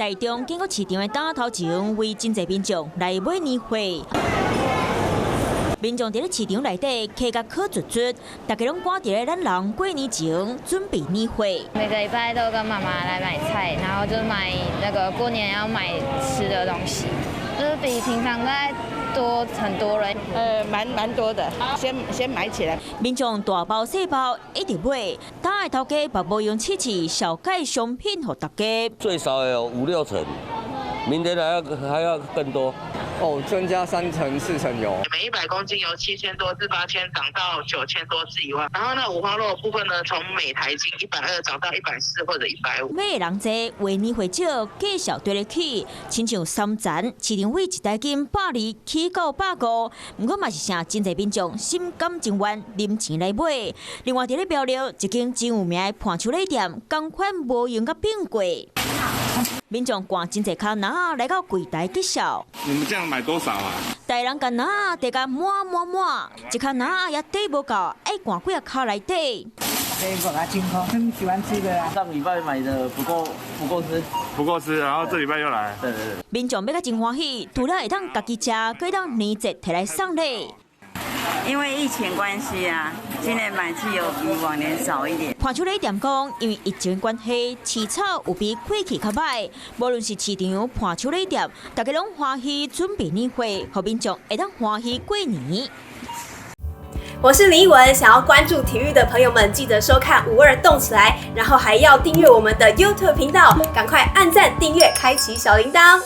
台中经过市场的打头前，为真侪民众来买年货。民众伫咧市场内底客甲可出出，大家拢赶伫咧咱人过年前准备年货。每个礼拜都跟妈妈来买菜，然后就买那个过年要买吃的东西，就是比平常在多很多人。蛮多的，先买起来。民众大包小包一直买，当的头家把无用七次小盖商品给大家。最少有5、6成，明天还要更多。哦，增加3成4成有。每100公斤由7000多至8000涨到9000多至1万。然后呢，五花肉的部分呢，从每台斤120涨到140或者150。买的人多，为年会少，价小对得起。亲像3层市场费一台斤120起到150，不过嘛是啥真侪民众心甘情愿啉钱来买。另外，伫咧苗栗一间真有名的盘手礼店，同款无用甲变贵。民众赶真侪卡拿来到柜台结账。你们这样买多少啊？大人甲拿得甲满，一卡拿也抵无够，爱赶几啊卡来底。这个金空很喜欢吃的啊。上礼拜买的不够吃，然后这礼拜又来。对。民众要甲真欢喜，除了会当家己食，可会当年节摕来送礼。因为疫情关系啊，今年买气有比往年少一点。盘手礼店讲，因为疫情关系，市草有比过去较歹。无论是市场、盘手礼店，大家拢欢喜准备年货，互民众会当欢喜过年。我是林依文，想要关注体育的朋友们，记得收看52动起来，然后还要订阅我们的 YouTube 频道，赶快按赞、订阅、开启小铃铛。